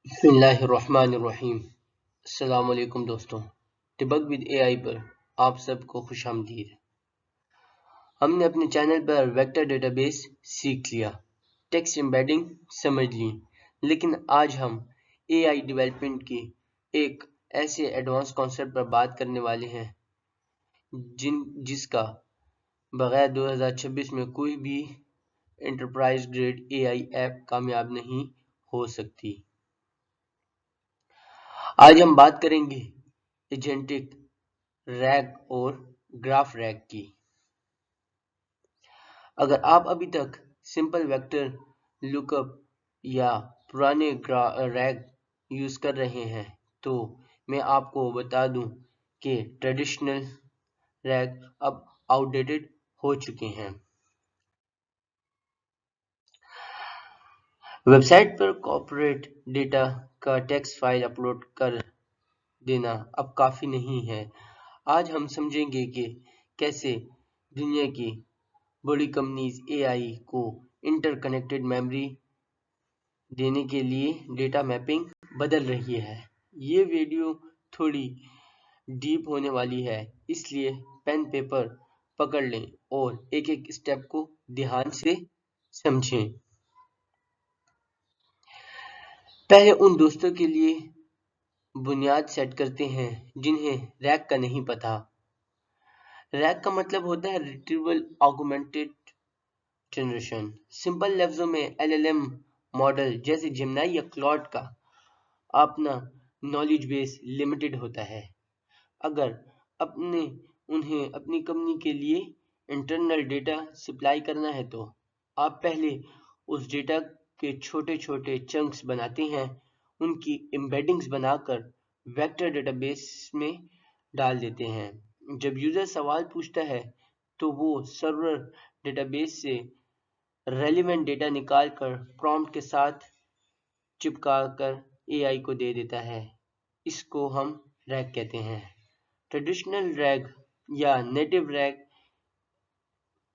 بسم اللہ الرحمن الرحیم۔ السلام علیکم دوستوں، ڈیبگ ود اے آئی پر آپ سب کو خوش آمدید۔ ہم نے اپنے چینل پر ویکٹر ڈیٹا بیس سیکھ لیا، ٹیکسٹ ایمبیڈنگ سمجھ لی، لیکن آج ہم اے آئی ڈیولپمنٹ کی ایک ایسے ایڈوانس کانسیپٹ پر بات کرنے والے ہیں جس کا بغیر 2026 میں کوئی بھی enterprise grade A I app کامیاب نہیں ہو سکتی۔ آج ہم بات کریں گے ایجنٹک ریگ اور گراف ریگ کی۔ اگر آپ ابھی تک سمپل ویکٹر لک اپ یا پرانے ریگ یوز کر رہے ہیں تو میں آپ کو بتا دوں کہ ٹریڈیشنل ریگ اب آؤٹ ڈیٹڈ ہو چکے ہیں۔ ویب سائٹ پر کارپوریٹ ڈیٹا کا ٹیکسٹ فائل اپلوڈ کر دینا اب کافی نہیں ہے۔ آج ہم سمجھیں گے کہ کیسے دنیا کی بڑی کمپنیز اے آئی کو انٹر کنیکٹڈ میموری دینے کے لیے ڈیٹا میپنگ بدل رہی ہے۔ یہ ویڈیو تھوڑی ڈیپ ہونے والی ہے، اس لیے پین پیپر پکڑ لیں اور ایک ایک سٹیپ کو دھیان سے سمجھیں۔ پہلے ان دوستوں کے لیے بنیاد سیٹ کرتے ہیں جنہیں ریگ کا نہیں پتا۔ ریگ کا مطلب ہوتا ہے ریٹریول آگمنٹڈ جنریشن۔ سمپل لفظوں میں LLM ماڈل جیسے جیمنائی یا کلاؤڈ کا اپنا نالج بیس لمیٹڈ ہوتا ہے۔ اگر انہیں اپنی کمپنی کے لیے انٹرنل ڈیٹا سپلائی کرنا ہے تو آپ پہلے اس ڈیٹا کے چھوٹے چھوٹے چنکس بناتے ہیں، ان کی ایمبیڈنگز بنا کر ویکٹر ڈیٹا بیس میں ڈال دیتے ہیں۔ جب یوزر سوال پوچھتا ہے تو وہ سرور ڈیٹا بیس سے ریلیونٹ ڈیٹا نکال کر پرومپٹ کے ساتھ چپکا کر اے آئی کو دے دیتا ہے۔ اس کو ہم ریگ کہتے ہیں۔ ٹریڈیشنل ریگ یا نیٹو ریگ،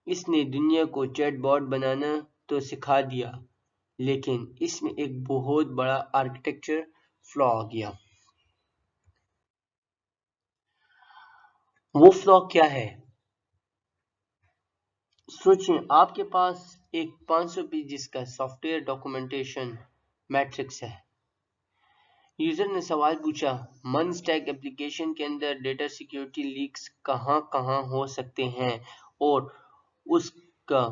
اس نے دنیا کو چیٹ باٹ بنانا تو سکھا دیا، لیکن اس میں ایک بہت بڑا آرکیٹیکچر فلا آ گیا۔ وہ فلا کیا ہے؟ سوچیں، آپ کے پاس ایک 500 پیجز کا سافٹ ویئر ڈاکومنٹیشن میٹرکس ہے۔ یوزر نے سوال پوچھا، من اسٹیک اپلیکیشن کے اندر ڈیٹا سیکیورٹی لیکس کہاں کہاں ہو سکتے ہیں اور اس کا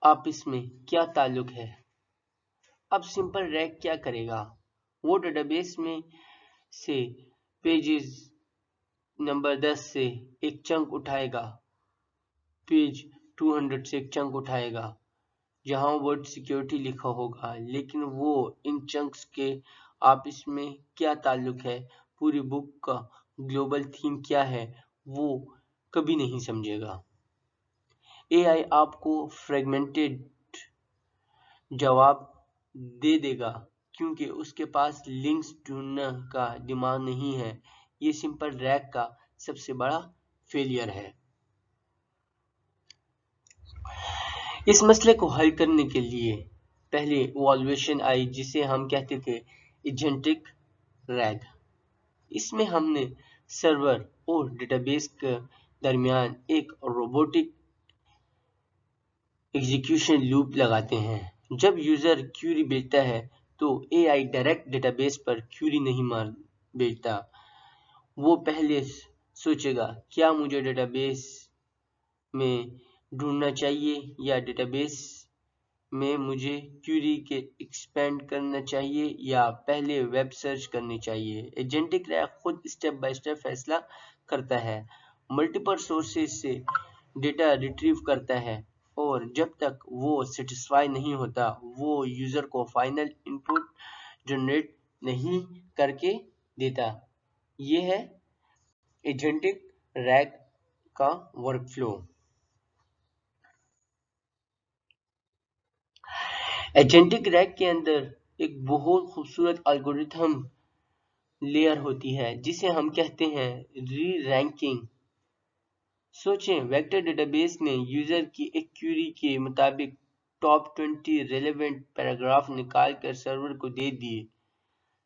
آپس میں کیا تعلق ہے؟ اب سمپل ریگ کیا کرے گا؟ وہ ڈیٹا بیس میں سے پیجز نمبر 10 سے ایک چنک اٹھائے گا، پیج 200 سے ایک چنک اٹھائے گا جہاں ورڈ سیکیورٹی لکھا ہوگا، لیکن وہ ان چنکس کے آپس میں کیا تعلق ہے، پوری بک کا گلوبل تھیم کیا ہے، وہ کبھی نہیں سمجھے گا۔ اے آئی آپ کو فریگمنٹڈ جواب دے دے گا کیونکہ اس کے پاس لنکس ڈھونڈنے کا دماغ نہیں ہے۔ یہ سمپل ریگ کا سب سے بڑا فیلئر ہے۔ اس مسئلے کو حل کرنے کے لیے پہلے ایوالویشن آئی جسے ہم کہتے تھے ایجنٹک ریگ۔ اس میں ہم نے سرور اور ڈیٹا بیس کے درمیان ایک روبوٹک ایگزیکیوشن لوپ لگاتے ہیں۔ جب یوزر کیوری بھیجتا ہے تو اے آئی ڈائریکٹ ڈیٹا بیس پر کیوری نہیں بھیجتا۔ وہ پہلے سوچے گا، کیا مجھے ڈیٹا بیس میں ڈھونڈنا چاہیے یا ڈیٹا بیس میں مجھے کیوری کے ایکسپینڈ کرنا چاہیے یا پہلے ویب سرچ کرنی چاہیے۔ ایجنٹک ریگ خود اسٹیپ بائی اسٹیپ فیصلہ کرتا ہے، ملٹیپل سورسز سے ڈیٹا ریٹریو کرتا ہے اور جب تک وہ سیٹسفائی نہیں ہوتا وہ یوزر کو فائنل ان پٹ جنریٹ نہیں کر کے دیتا۔ یہ ہے ایجنٹک ریگ کا ورک فلو۔ ایجنٹک ریگ کے اندر ایک بہت خوبصورت الگورتھم لیئر ہوتی ہے جسے ہم کہتے ہیں ری رینکنگ۔ سوچیں، ویکٹر ڈیٹا بیس نے یوزر کی ایک کیوری کے مطابق ٹاپ 20 ریلیونٹ پیراگراف نکال کر سرور کو دے دیے۔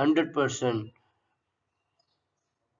100%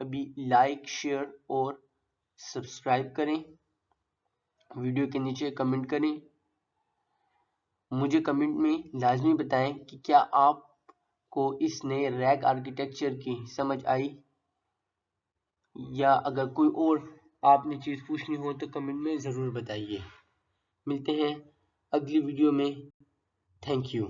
ابھی لائک، شیئر اور سبسکرائب کریں، ویڈیو کے نیچے کمنٹ کریں، مجھے کمنٹ میں لازمی بتائیں کہ کیا آپ کو اس نئے ریگ آرکیٹیکچر کی سمجھ آئی، یا اگر کوئی اور آپ نے چیز پوچھنی ہو تو کمنٹ میں ضرور بتائیے۔ ملتے ہیں اگلی ویڈیو میں، تھینک یو۔